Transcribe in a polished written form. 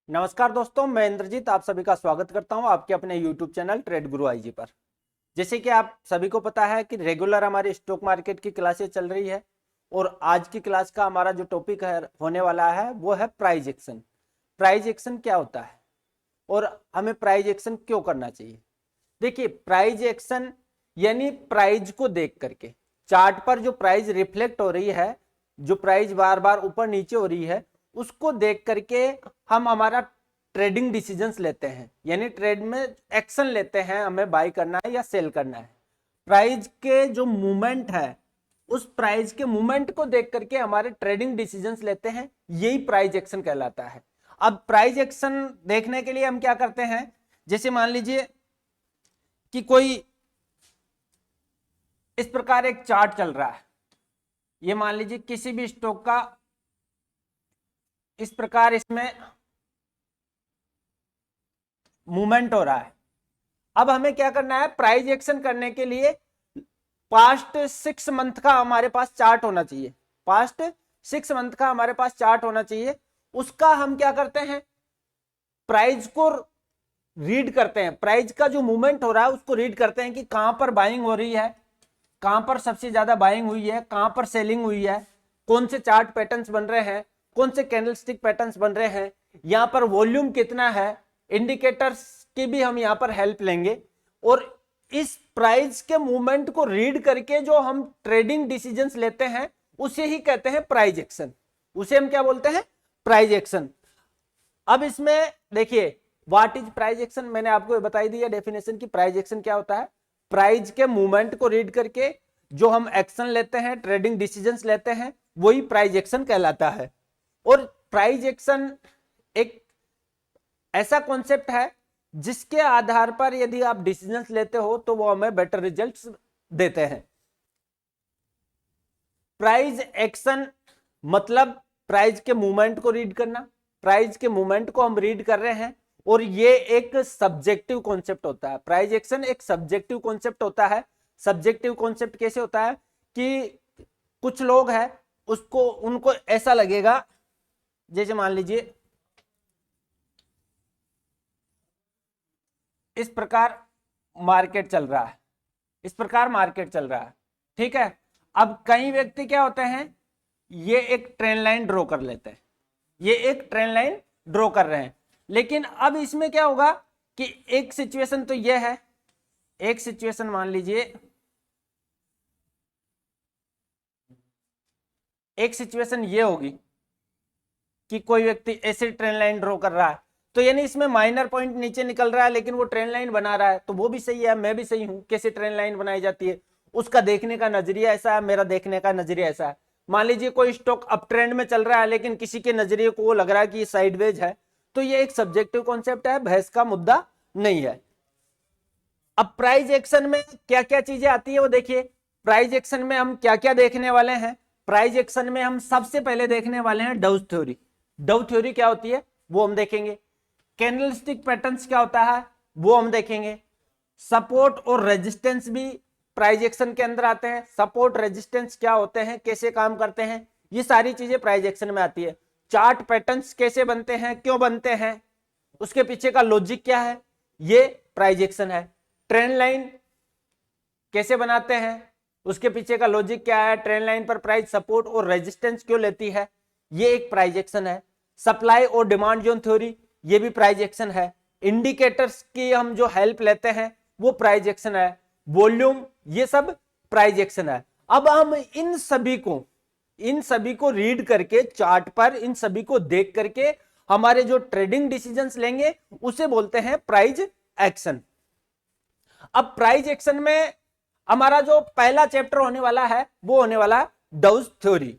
नमस्कार दोस्तों, मैं इंद्रजीत आप सभी का स्वागत करता हूं आपके अपने YouTube चैनल ट्रेड गुरु आईजी पर। जैसे कि आप सभी को पता है कि रेगुलर हमारी स्टॉक मार्केट की क्लासेस चल रही है और आज की क्लास का हमारा जो टॉपिक है होने वाला है वो है प्राइस एक्शन। प्राइस एक्शन क्या होता है और हमें प्राइस एक्शन क्यों करना चाहिए। देखिए, प्राइस एक्शन यानी प्राइस को देख करके चार्ट पर जो प्राइस रिफ्लेक्ट हो रही है, जो प्राइस बार बार ऊपर नीचे हो रही है, उसको देख करके हम हमारा ट्रेडिंग डिसीजंस लेते हैं, यानी ट्रेड में एक्शन लेते हैं, हमें बाय करना है या सेल करना है। प्राइस के जो मूवमेंट है, उस प्राइस के मूवमेंट को देख करके हमारे ट्रेडिंग डिसीजंस लेते हैं, यही प्राइस एक्शन कहलाता है। अब प्राइस एक्शन देखने के लिए हम क्या करते हैं, जैसे मान लीजिए कि कोई इस प्रकार एक चार्ट चल रहा है, ये मान लीजिए किसी भी स्टॉक का इस प्रकार इसमें मूवमेंट हो रहा है। अब हमें क्या करना है, प्राइस एक्शन करने के लिए पास्ट 6 मंथ का हमारे पास चार्ट होना चाहिए। पास्ट 6 मंथ का हमारे पास चार्ट होना चाहिए। उसका हम क्या करते हैं, प्राइस को रीड करते हैं, प्राइस का जो मूवमेंट हो रहा है उसको रीड करते हैं कि कहां पर बाइंग हो रही है, कहां पर सबसे ज्यादा बाइंग हुई है, कहां पर सेलिंग हुई है, कौन से चार्ट पैटर्न्स बन रहे हैं, कौन से कैंडलस्टिक पैटर्न्स बन रहे हैं, यहां पर वॉल्यूम कितना है, इंडिकेटर्स की भी हम यहां पर हेल्प लेंगे। और इस प्राइस के मूवमेंट को रीड करके जो हम ट्रेडिंग डिसीजंस लेते हैं उसे ही कहते हैं प्राइस एक्शन। उसे हम क्या बोलते हैं, प्राइस एक्शन। अब इसमें देखिए, व्हाट इज प्राइस एक्शन, मैंने आपको बताई दी है डेफिनेशन की प्राइस एक्शन क्या होता है। प्राइस के मूवमेंट को रीड करके जो हम एक्शन लेते हैं, ट्रेडिंग डिसीजंस लेते हैं, वही प्राइस एक्शन कहलाता है। और प्राइस एक्शन एक ऐसा कॉन्सेप्ट है जिसके आधार पर यदि आप डिसीजंस लेते हो तो वो हमें बेटर रिजल्ट्स देते हैं। प्राइस एक्शन मतलब प्राइस के मूवमेंट को रीड करना। प्राइस के मूवमेंट को हम रीड कर रहे हैं और ये एक सब्जेक्टिव कॉन्सेप्ट होता है। प्राइस एक्शन एक सब्जेक्टिव कॉन्सेप्ट होता है। सब्जेक्टिव कॉन्सेप्ट कैसे होता है कि कुछ लोग हैं, उसको उनको ऐसा लगेगा, जैसे मान लीजिए इस प्रकार मार्केट चल रहा है, इस प्रकार मार्केट चल रहा है, ठीक है। अब कई व्यक्ति क्या होते हैं, ये एक ट्रेंड लाइन ड्रॉ कर लेते हैं, ये एक ट्रेंड लाइन ड्रॉ कर रहे हैं। लेकिन अब इसमें क्या होगा कि एक सिचुएशन तो यह है, एक सिचुएशन मान लीजिए, एक सिचुएशन ये होगी कि कोई व्यक्ति ऐसे ट्रेंड लाइन ड्रॉ कर रहा है, तो यानी इसमें माइनर पॉइंट नीचे निकल रहा है लेकिन वो ट्रेंड लाइन बना रहा है, तो वो भी सही है, मैं भी सही हूं। कैसे ट्रेंड लाइन बनाई जाती है, उसका देखने का नजरिया ऐसा है, मेरा देखने का नजरिया ऐसा है। मान लीजिए कोई स्टॉक अप ट्रेंड में चल रहा है लेकिन किसी के नजरिए को वो लग रहा है कि ये साइडवेज है, तो ये एक सब्जेक्टिव कॉन्सेप्ट है, बहस का मुद्दा नहीं है। अब प्राइस एक्शन में क्या क्या चीजें आती है वो देखिए। प्राइस एक्शन में हम क्या क्या देखने वाले हैं, प्राइस एक्शन में हम सबसे पहले देखने वाले हैं डव थ्योरी। डव थ्योरी क्या होती है वो हम देखेंगे। कैंडलस्टिक पैटर्न्स क्या होता है वो हम देखेंगे। सपोर्ट और रेजिस्टेंस भी प्राइस एक्शन के अंदर आते हैं। सपोर्ट रेजिस्टेंस क्या होते हैं, कैसे काम करते हैं, ये सारी चीजें प्राइस एक्शन में आती है। चार्ट पैटर्न्स कैसे बनते हैं, क्यों बनते हैं, उसके पीछे का लॉजिक क्या है, ये प्राइस एक्शन है। ट्रेंड लाइन कैसे बनाते हैं, उसके पीछे का लॉजिक क्या है, ट्रेंड लाइन पर प्राइस सपोर्ट और रेजिस्टेंस क्यों लेती है, ये एक प्राइस एक्शन है। सप्लाई और डिमांड जोन थ्योरी, ये भी प्राइस एक्शन है। इंडिकेटर्स की हम जो हेल्प लेते हैं वो प्राइस एक्शन है। वॉल्यूम, ये सब प्राइस एक्शन है। अब हम इन सभी को रीड करके चार्ट पर, इन सभी को देख करके हमारे जो ट्रेडिंग डिसीजंस लेंगे उसे बोलते हैं प्राइस एक्शन। अब प्राइस एक्शन में हमारा जो पहला चैप्टर होने वाला है वो होने वाला है डव्स थ्योरी।